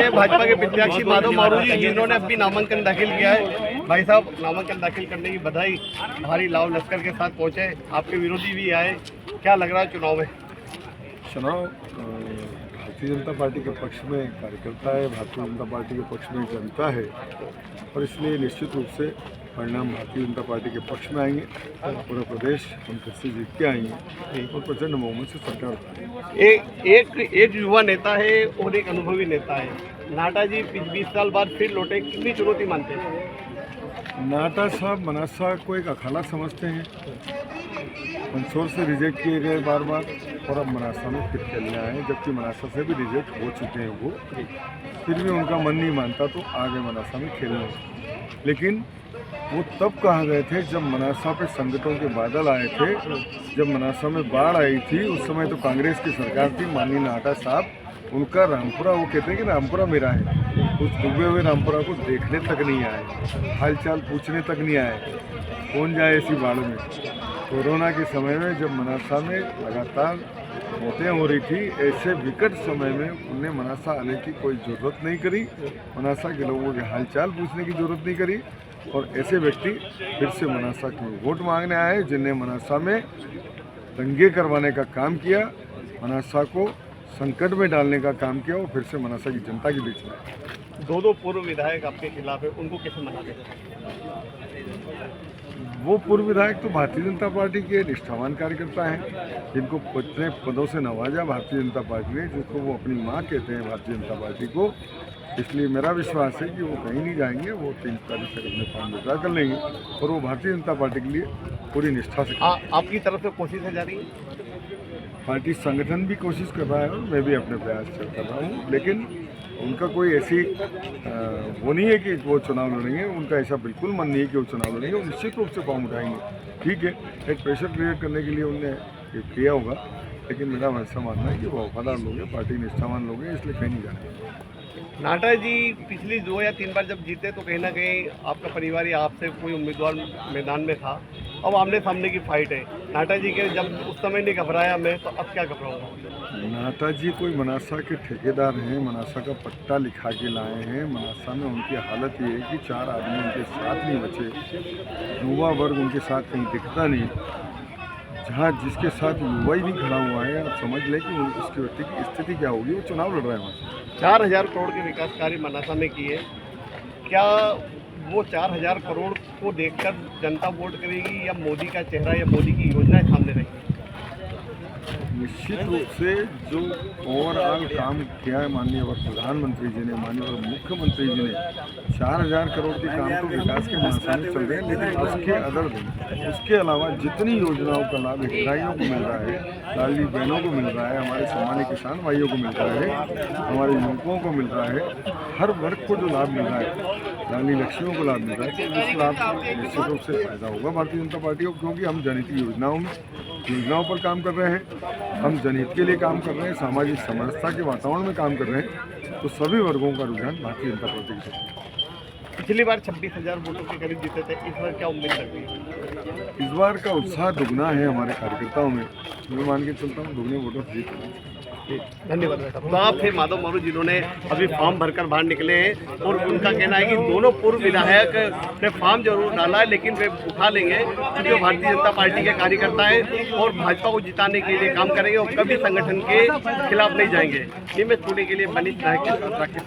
हैं भाजपा के प्रत्याशी माधव मारू जी, जिन्होंने अभी नामांकन दाखिल किया है। भाई साहब, नामांकन दाखिल करने की बधाई। भारी लाव लश्कर के साथ पहुंचे, आपके विरोधी भी आए, क्या लग रहा है चुनाव में? चुनाव भारतीय जनता पार्टी के पक्ष में कार्यकर्ता है, भारतीय जनता पार्टी के पक्ष में जनता है, और इसलिए निश्चित रूप से परिणाम भारतीय जनता पार्टी के पक्ष में आएंगे। पूरा प्रदेश हम फिर से जीत के आएंगे और प्रचंड बहुमत से सरकार उतारेंगे। एक युवा नेता है और एक अनुभवी नेता है। नाटा जी 20 साल बाद फिर लौटे, कितनी चुनौती मानते हैं? नाटा साहब मनासा को एक अखाड़ा समझते हैं, मंदसौर से रिजेक्ट किए गए बार बार, और अब मनासा में फिर खेलने आए, जबकि मनासा से भी रिजेक्ट हो चुके हैं वो। फिर भी उनका मन नहीं मानता तो आगे मनासा में खेलने। लेकिन वो तब कहा गए थे जब मनासा पे संकटों के बादल आए थे, जब मनासा में बाढ़ आई थी, उस समय तो कांग्रेस की सरकार थी। माननीय नाटा साहब, उनका रामपुरा, वो कहते हैं कि रामपुरा मेरा है, उस डूबे हुए रामपुरा को देखने तक नहीं आए, हालचाल पूछने तक नहीं आए। कौन जाए ऐसी बाढ़ में? कोरोना के समय में जब मनासा में लगातार मौतें हो रही थी, ऐसे विकट समय में उन्हें मनासा आने की कोई ज़रूरत नहीं करी, मनासा के लोगों के हालचाल पूछने की ज़रूरत नहीं करी। और ऐसे व्यक्ति फिर से मनासा के वोट मांगने आए, जिन्हें मनासा में दंगे करवाने का काम किया, मनासा को संकट में डालने का काम किया, और फिर से मनासा की जनता के बीच में। दो पूर्व विधायक आपके खिलाफ है, उनको कैसे मनाते? वो पूर्व विधायक तो भारतीय जनता पार्टी के निष्ठावान कार्यकर्ता हैं, जिनको अपने पदों से नवाजा भारतीय जनता पार्टी ने, जिसको वो अपनी माँ कहते हैं भारतीय जनता पार्टी को। इसलिए मेरा विश्वास है कि वो कहीं नहीं जाएंगे, वो 3 तारीख तक अपने फॉर्म विड्रा कर लेंगे, और वो भारतीय जनता पार्टी के लिए पूरी निष्ठा से आपकी तरफ से कोशिशें जारी है? पार्टी संगठन भी कोशिश कर रहा है और मैं भी अपने प्रयास कर रहा हूँ, लेकिन उनका कोई ऐसी वो नहीं है कि वो चुनाव लड़ेंगे। उनका ऐसा बिल्कुल मन नहीं है कि वो चुनाव लड़ेंगे, वो निश्चित रूप से फॉर्म उठाएंगे। ठीक है, एक प्रेशर क्रिएट करने के लिए उनने किया होगा, लेकिन मेरा वैसा मानना है कि वो वफादार लोग हैं, पार्टी निष्ठावान लोग हैं, इसलिए कहीं नहीं जाने। नाटा जी पिछली 2 या 3 बार जब जीते तो कहीं ना कहीं आपका परिवार या आपसे कोई उम्मीदवार मैदान में था, अब आमने सामने की फाइट है। नाटा जी के जब उस समय नहीं घबराया मैं, तो अब क्या घबराऊंगा? नाटा जी कोई मनासा के ठेकेदार हैं, मनासा का पट्टा लिखा के लाए हैं। मनासा में उनकी हालत ये है कि 4 आदमी उनके साथ नहीं बचे, युवा वर्ग उनके साथ कहीं दिखता नहीं। जहाँ जिसके साथ युवा ही नहीं खड़ा हुआ है, आप समझ लें कि उसके व्यक्ति की स्थिति क्या होगी। वो चुनाव लड़ रहे हैं वहाँ से। 4000 करोड़ के विकास कार्य मनासा में किए, क्या वो 4000 करोड़ को देखकर जनता वोट करेगी, या मोदी का चेहरा या मोदी की योजनाएं सामने रहेगी? निश्चित रूप से जो ओवरऑल काम किया है माननीय प्रधानमंत्री जी ने, माननीय मुख्यमंत्री जी ने, 4000 करोड़ के काम तो विकास के मनासा में चल रहे हैं, लेकिन उसके अदर दिन, उसके अलावा जितनी योजनाओं का लाभ हितग्राहियों को मिल रहा है, लाडली बहनों को मिल रहा है, हमारे सम्मानित किसान भाइयों को मिल रहा है, हमारे युवकों को मिल रहा है, हर वर्ग को जो लाभ मिल रहा है, रानी लक्ष्मियों को लाभ मिल रहा है, तो उस लाभ निश्चित रूप से फायदा होगा भारतीय जनता पार्टी को, क्योंकि हम जनहित योजनाओं पर काम कर रहे हैं, हम जनहित के लिए काम कर रहे हैं, सामाजिक समरसता के वातावरण में काम कर रहे हैं, तो सभी वर्गों का रुझान भारतीय जनता पार्टी की तरफ है। पिछली बार 26,000 वोटों के करीब जीते थे, इस बार क्या उम्मीद लग रही है? इस बार का उत्साह दुगना है हमारे कार्यकर्ताओं में, मैं मान के चलता हूँ दुगने वोटर जीत रहे हैं। धन्यवाद। तो आप थे माधव मारू, जिन्होंने अभी फॉर्म भरकर बाहर निकले हैं, और उनका कहना है कि दोनों पूर्व विधायक ने फॉर्म जरूर डाला है, लेकिन वे उठा लेंगे, क्योंकि वो भारतीय जनता पार्टी के कार्यकर्ता है और भाजपा को जिताने के लिए काम करेंगे और कभी संगठन के खिलाफ नहीं जाएंगे। ये मैं थोड़े के लिए मनीष नायक के साथ राकेश।